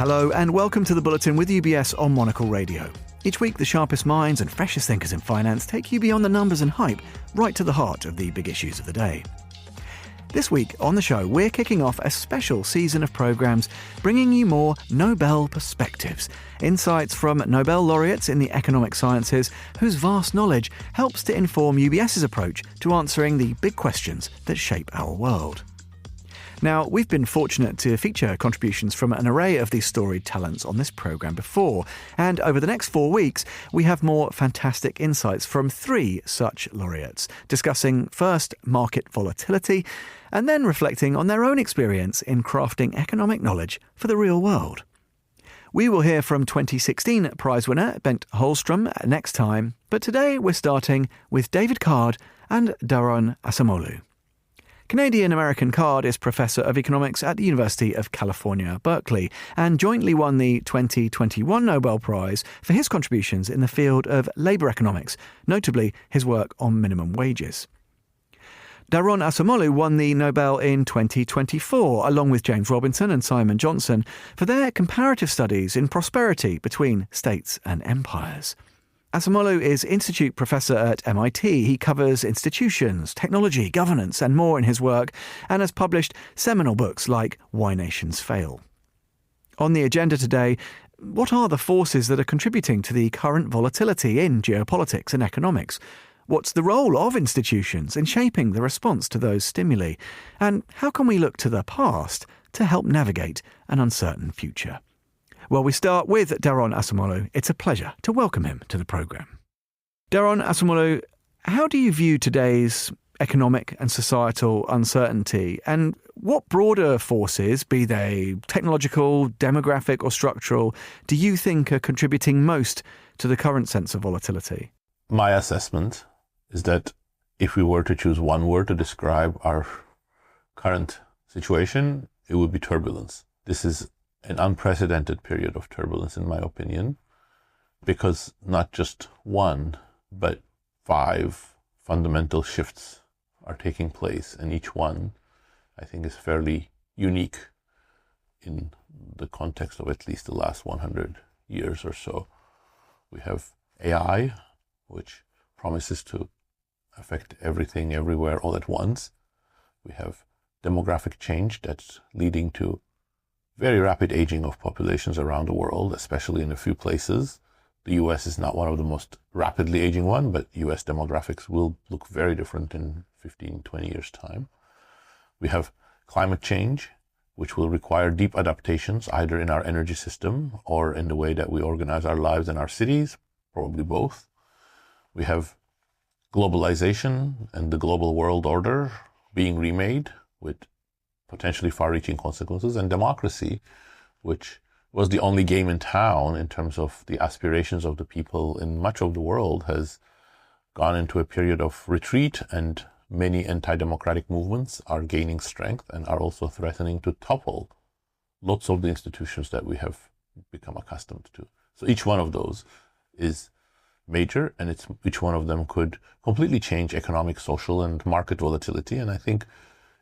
Hello and welcome to the Bulletin with UBS on Monocle Radio. Each week, the sharpest minds and freshest thinkers in finance take you beyond the numbers and hype, right to the heart of the big issues of the day. This week on the show, we're kicking off a special season of programmes bringing you more Nobel Perspectives, insights from Nobel laureates in the economic sciences whose vast knowledge helps to inform UBS's approach to answering the big questions that shape our world. Now, we've been fortunate to feature contributions from an array of these storied talents on this programme before, and over the next 4 weeks, we have more fantastic insights from 3 such laureates, discussing first market volatility, and then reflecting on their own experience in crafting economic knowledge for the real world. We will hear from 2016 prize winner Bent Holstrom next time, but today we're starting with David Card and Daron Acemoglu. Canadian-American Card is Professor of Economics at the University of California, Berkeley, and jointly won the 2021 Nobel Prize for his contributions in the field of labour economics, notably his work on minimum wages. Daron Acemoglu won the Nobel in 2024, along with James Robinson and Simon Johnson, for their comparative studies in prosperity between states and empires. Acemoglu is Institute Professor at MIT. He covers institutions, technology, governance and more in his work, and has published seminal books like Why Nations Fail. On the agenda today, what are the forces that are contributing to the current volatility in geopolitics and economics? What's the role of institutions in shaping the response to those stimuli? And how can we look to the past to help navigate an uncertain future? Well, we start with Daron Acemoglu. It's a pleasure to welcome him to the programme. Daron Acemoglu, how do you view today's economic and societal uncertainty, and what broader forces, be they technological, demographic or structural, do you think are contributing most to the current sense of volatility? My assessment is that if we were to choose one word to describe our current situation, it would be turbulence. This is an unprecedented period of turbulence, in my opinion, because not just one, but 5 fundamental shifts are taking place, and each one, I think, is fairly unique in the context of at least the last 100 years or so. We have AI, which promises to affect everything, everywhere, all at once. We have demographic change that's leading to very rapid aging of populations around the world, especially in a few places. The US is not one of the most rapidly aging one, but US demographics will look very different in 15, 20 years' time. We have climate change, which will require deep adaptations, either in our energy system or in the way that we organize our lives in our cities, probably both. We have globalization and the global world order being remade with potentially far-reaching consequences, and democracy, which was the only game in town in terms of the aspirations of the people in much of the world, has gone into a period of retreat, and many anti-democratic movements are gaining strength and are also threatening to topple lots of the institutions that we have become accustomed to. So each one of those is major, and each one of them could completely change economic, social, and market volatility. And I think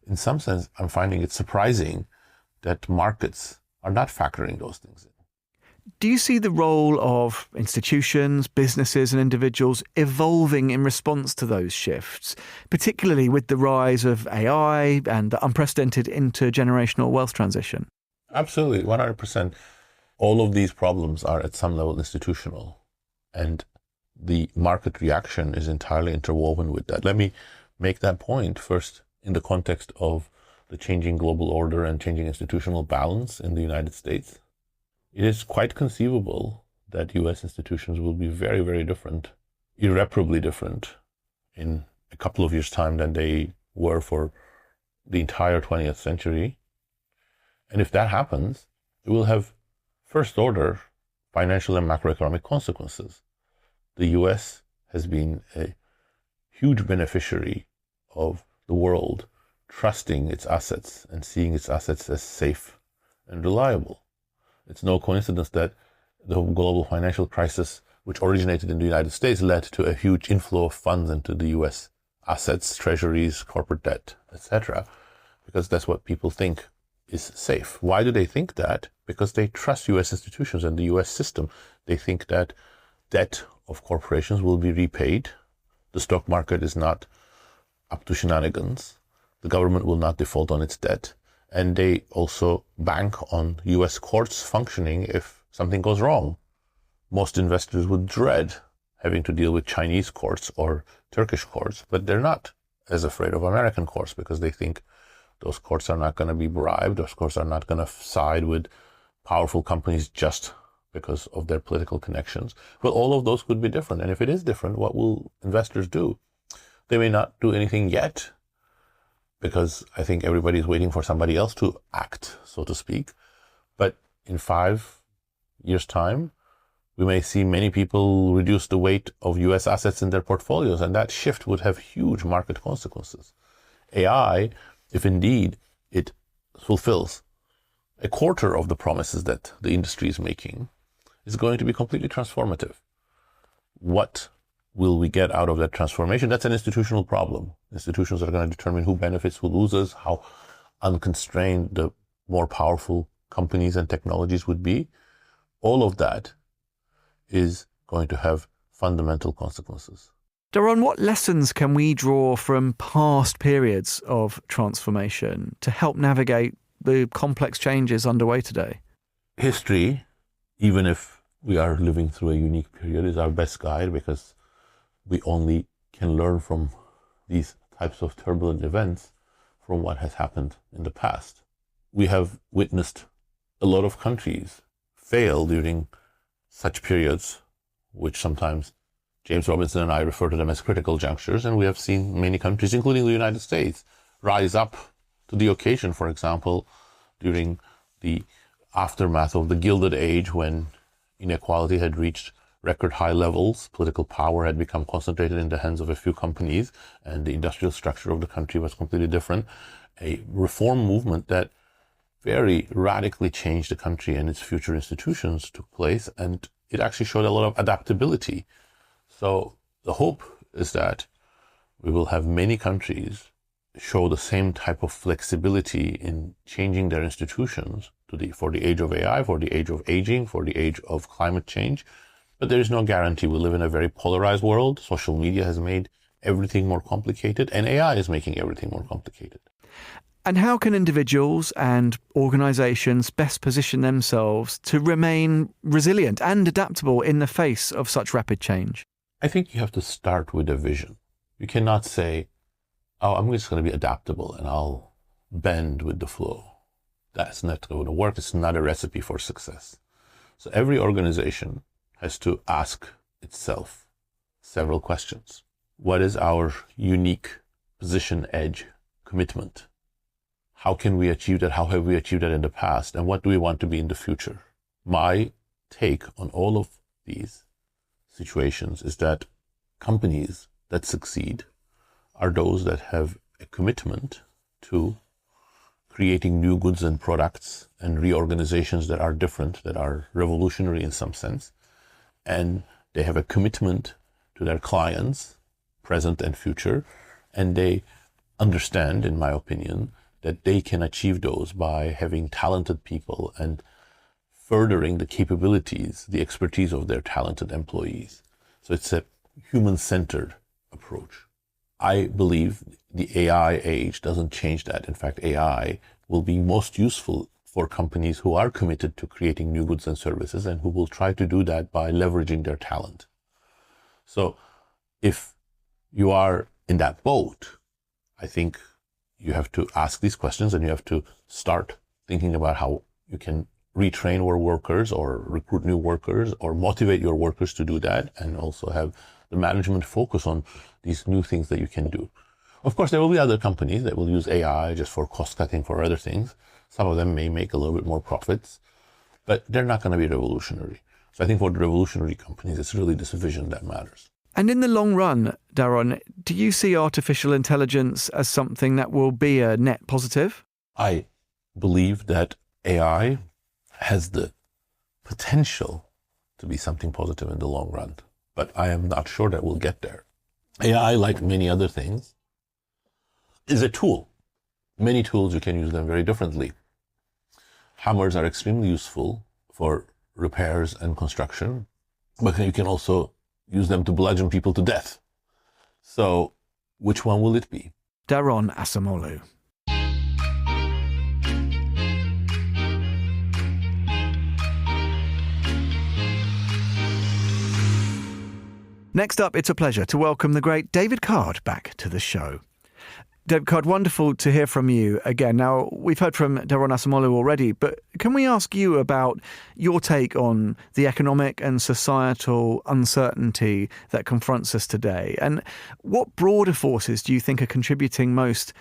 in some sense, I'm finding it surprising that markets are not factoring those things in. Do you see the role of institutions, businesses and individuals evolving in response to those shifts, particularly with the rise of AI and the unprecedented intergenerational wealth transition? Absolutely, 100%. All of these problems are at some level institutional, and the market reaction is entirely interwoven with that. Let me make that point first in the context of the changing global order and changing institutional balance in the United States. It is quite conceivable that US institutions will be very, very different, irreparably different in a couple of years' time than they were for the entire 20th century. And if that happens, it will have first-order financial and macroeconomic consequences. The US has been a huge beneficiary of the world trusting its assets and seeing its assets as safe and reliable. It's no coincidence that the global financial crisis, which originated in the United States, led to a huge inflow of funds into the US assets, treasuries, corporate debt, etc., because that's what people think is safe. Why do they think that? Because they trust U.S. institutions and the U.S. system. They think that debt of corporations will be repaid. The stock market is not up to shenanigans. The government will not default on its debt. And they also bank on U.S. courts functioning if something goes wrong. Most investors would dread having to deal with Chinese courts or Turkish courts, but they're not as afraid of American courts because they think those courts are not going to be bribed. Those courts are not going to side with powerful companies just because of their political connections. Well, all of those could be different. And if it is different, what will investors do? They may not do anything yet, because I think everybody's waiting for somebody else to act, so to speak. But in 5 years' time, we may see many people reduce the weight of U.S. assets in their portfolios, and that shift would have huge market consequences. AI, if indeed it fulfills a quarter of the promises that the industry is making, is going to be completely transformative. What will we get out of that transformation? That's an institutional problem. Institutions are going to determine who benefits, who loses, how unconstrained the more powerful companies and technologies would be. All of that is going to have fundamental consequences. Daron, what lessons can we draw from past periods of transformation to help navigate the complex changes underway today? History, even if we are living through a unique period, is our best guide, because we only can learn from these types of turbulent events from what has happened in the past. We have witnessed a lot of countries fail during such periods, which sometimes James Robinson and I refer to them as critical junctures, and we have seen many countries, including the United States, rise up to the occasion. For example, during the aftermath of the Gilded Age, when inequality had reached record high levels, political power had become concentrated in the hands of a few companies, and the industrial structure of the country was completely different. A reform movement that very radically changed the country and its future institutions took place, and it actually showed a lot of adaptability. So the hope is that we will have many countries show the same type of flexibility in changing their institutions for the age of AI, for the age of aging, for the age of climate change. But there is no guarantee. We live in a very polarized world. Social media has made everything more complicated, and AI is making everything more complicated. And how can individuals and organizations best position themselves to remain resilient and adaptable in the face of such rapid change? I think you have to start with a vision. You cannot say, oh, I'm just going to be adaptable and I'll bend with the flow. That's not going to work. It's not a recipe for success. So every organization has to ask itself several questions. What is our unique position, edge, commitment? How can we achieve that? How have we achieved that in the past? And what do we want to be in the future? My take on all of these situations is that companies that succeed are those that have a commitment to creating new goods and products and reorganizations that are different, that are revolutionary in some sense. And they have a commitment to their clients, present and future, and they understand, in my opinion, that they can achieve those by having talented people and furthering the capabilities, the expertise of their talented employees. So it's a human-centered approach. I believe the AI age doesn't change that. In fact, AI will be most useful for companies who are committed to creating new goods and services and who will try to do that by leveraging their talent. So if you are in that boat, I think you have to ask these questions and you have to start thinking about how you can retrain your workers or recruit new workers or motivate your workers to do that, and also have the management focus on these new things that you can do. Of course, there will be other companies that will use AI just for cost cutting, for other things. Some of them may make a little bit more profits, but they're not going to be revolutionary. So I think for the revolutionary companies, it's really this vision that matters. And in the long run, Daron, do you see artificial intelligence as something that will be a net positive? I believe that AI has the potential to be something positive in the long run, but I am not sure that we'll get there. AI, like many other things, is a tool. Many tools, you can use them very differently. hammers are extremely useful for repairs and construction, but you can also use them to bludgeon people to death. So which one will it be? Daron Acemoglu. Next up, it's a pleasure to welcome the great David Card back to the show. David Card, wonderful to hear from you again. Now, we've heard from Daron Acemoglu already, but can we ask you about your take on the economic and societal uncertainty that confronts us today? And what broader forces do you think are contributing most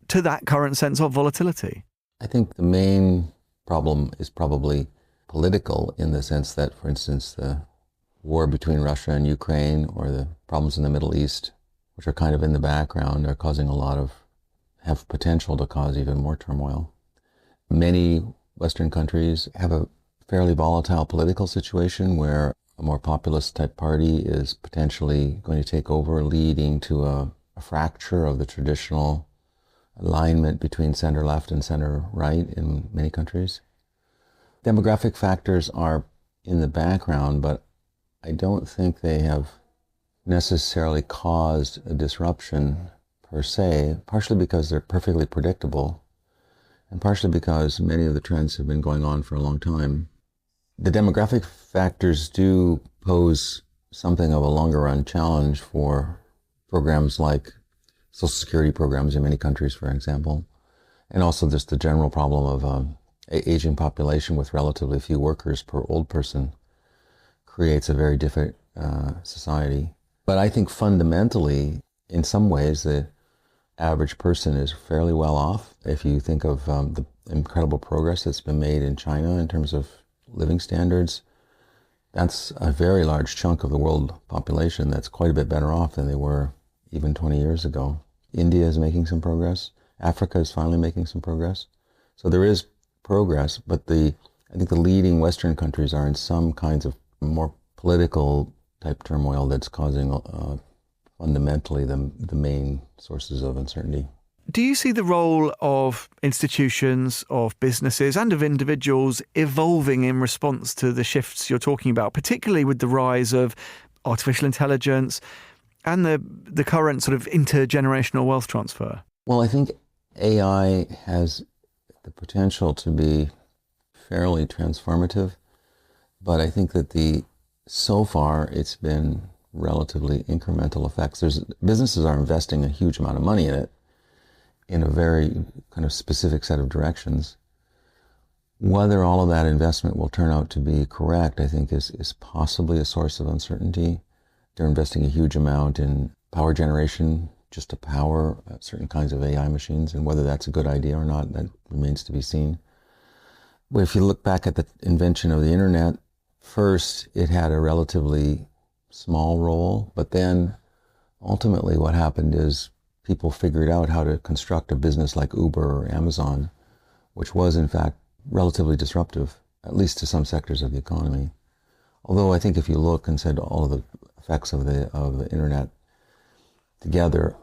to that current sense of volatility? I think the main problem is probably political, in the sense that, for instance, the war between Russia and Ukraine, or the problems in the Middle East, which are kind of in the background, are causing have potential to cause even more turmoil. Many Western countries have a fairly volatile political situation where a more populist type party is potentially going to take over, leading to a fracture of the traditional alignment between center-left and center-right in many countries. Demographic factors are in the background, but I don't think they have necessarily caused a disruption per se, partially because they're perfectly predictable, and partially because many of the trends have been going on for a long time. The demographic factors do pose something of a longer run challenge for programs like Social Security programs in many countries, for example, and also just the general problem of aging population with relatively few workers per old person creates a very different society. But I think fundamentally, in some ways, the average person is fairly well off. If you think of the incredible progress that's been made in China in terms of living standards, that's a very large chunk of the world population that's quite a bit better off than they were even 20 years ago. India is making some progress. Africa is finally making some progress. So there is progress, but I think the leading Western countries are in some kinds of more political type turmoil that's causing fundamentally the main sources of uncertainty. Do you see the role of institutions, of businesses and of individuals evolving in response to the shifts you're talking about, particularly with the rise of artificial intelligence and the current sort of intergenerational wealth transfer? Well, I think AI has the potential to be fairly transformative, but I think that so far it's been relatively incremental effects. Businesses are investing a huge amount of money in it in a very kind of specific set of directions. Whether all of that investment will turn out to be correct, I think is possibly a source of uncertainty. They're investing a huge amount in power generation just to power certain kinds of AI machines, and whether that's a good idea or not, that remains to be seen. But if you look back at the invention of the internet, first it had a relatively small role, but then ultimately what happened is people figured out how to construct a business like Uber or Amazon, which was in fact relatively disruptive, at least to some sectors of the economy. Although I think if you look and said all of the effects of the internet together,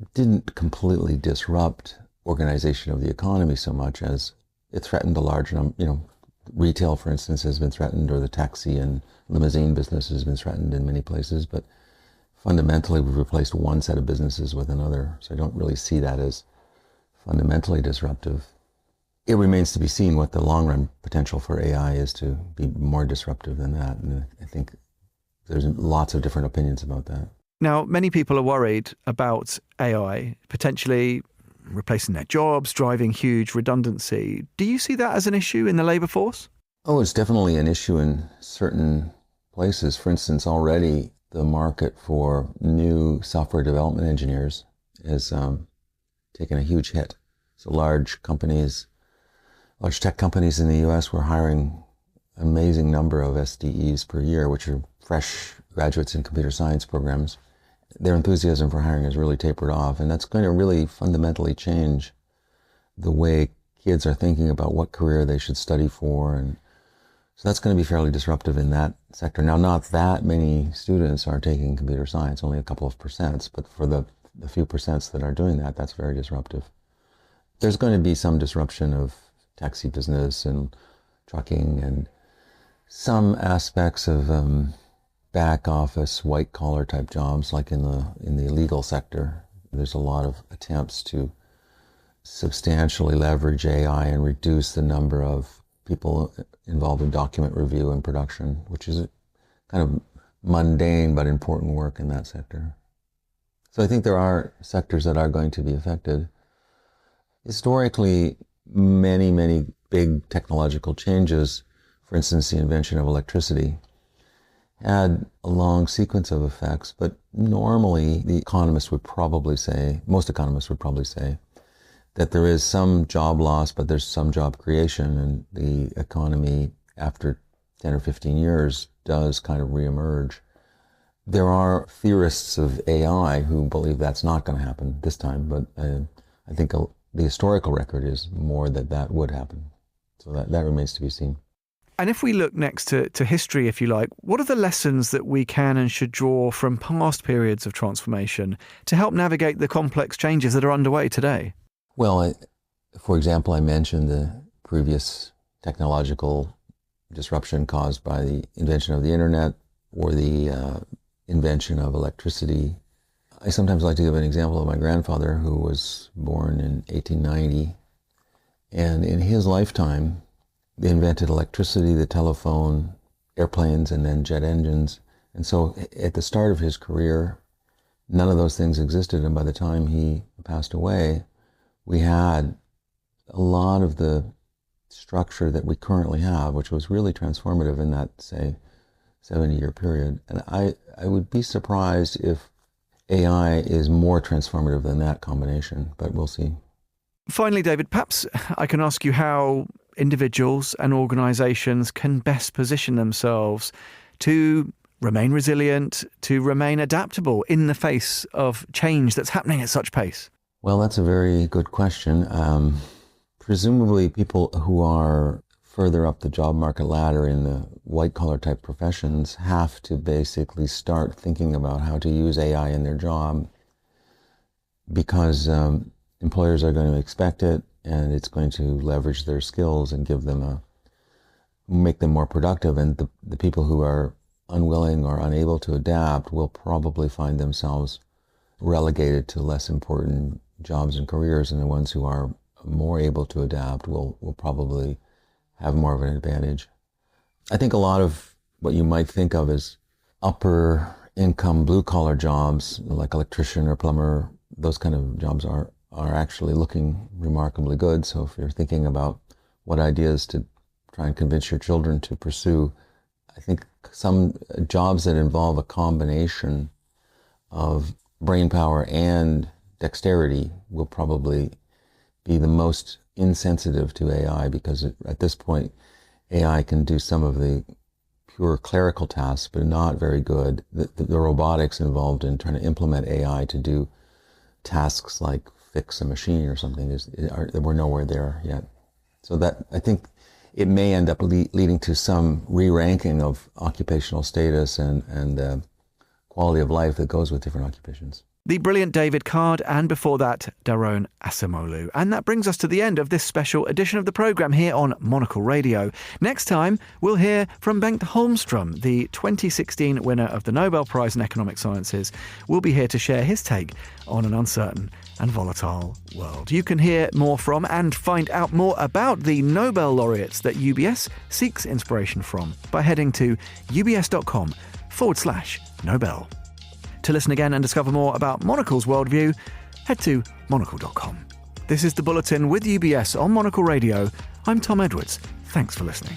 it didn't completely disrupt organization of the economy so much as it threatened a large number. Retail, for instance, has been threatened, or the taxi and limousine business has been threatened in many places, but fundamentally we've replaced one set of businesses with another, so I don't really see that as fundamentally disruptive. It remains to be seen what the long-run potential for AI is to be more disruptive than that, and I think there's lots of different opinions about that. Now, many people are worried about AI potentially replacing their jobs, driving huge redundancy. Do you see that as an issue in the labour force? Oh, it's definitely an issue in certain places. For instance, already the market for new software development engineers has taken a huge hit. So large tech companies in the US were hiring an amazing number of SDEs per year, which are fresh graduates in computer science programs. Their enthusiasm for hiring has really tapered off, and that's going to really fundamentally change the way kids are thinking about what career they should study for, and so that's going to be fairly disruptive in that sector. Now, not that many students are taking computer science, only a couple of percents, but for the few percents that are doing that, that's very disruptive. There's going to be some disruption of taxi business and trucking and some aspects of back office, white collar type jobs, like in the legal sector. There's a lot of attempts to substantially leverage AI and reduce the number of people involved in document review and production, which is kind of mundane but important work in that sector. So I think there are sectors that are going to be affected. Historically, many big technological changes, for instance, the invention of electricity, had a long sequence of effects, but normally most economists would probably say, that there is some job loss, but there's some job creation, and the economy after 10 or 15 years does kind of reemerge. There are theorists of AI who believe that's not going to happen this time, but I think the historical record is more that would happen. So that remains to be seen. And if we look next to history, if you like, what are the lessons that we can and should draw from past periods of transformation to help navigate the complex changes that are underway today? Well, for example, I mentioned the previous technological disruption caused by the invention of the internet or the invention of electricity. I sometimes like to give an example of my grandfather, who was born in 1890. And in his lifetime, they invented electricity, the telephone, airplanes, and then jet engines. And so at the start of his career, none of those things existed. And by the time he passed away, we had a lot of the structure that we currently have, which was really transformative in that, say, 70-year period. And I would be surprised if AI is more transformative than that combination, but we'll see. Finally, David, perhaps I can ask you how individuals and organizations can best position themselves to remain resilient, to remain adaptable in the face of change that's happening at such pace. Well, that's a very good question. Presumably people who are further up the job market ladder in the white-collar type professions have to basically start thinking about how to use AI in their job, because employers are going to expect it, and it's going to leverage their skills and make them more productive. And the people who are unwilling or unable to adapt will probably find themselves relegated to less important jobs and careers, and the ones who are more able to adapt will probably have more of an advantage. I think a lot of what you might think of as upper income blue collar jobs, like electrician or plumber, those kind of jobs are actually looking remarkably good. So if you're thinking about what ideas to try and convince your children to pursue, I think some jobs that involve a combination of brain power and dexterity will probably be the most insensitive to AI, because at this point, AI can do some of the pure clerical tasks, but not very good. The robotics involved in trying to implement AI to do tasks like fix a machine or something we're nowhere there yet. So that, I think, it may end up leading to some re-ranking of occupational status and quality of life that goes with different occupations. The brilliant David Card, and before that, Daron Acemoglu. And that brings us to the end of this special edition of the programme here on Monocle Radio. Next time, we'll hear from Bengt Holmström, the 2016 winner of the Nobel Prize in Economic Sciences. We'll be here to share his take on an uncertain and volatile world. You can hear more from and find out more about the Nobel laureates that UBS seeks inspiration from by heading to ubs.com/Nobel. To listen again and discover more about Monocle's worldview, head to monocle.com. This is The Bulletin with UBS on Monocle Radio. I'm Tom Edwards. Thanks for listening.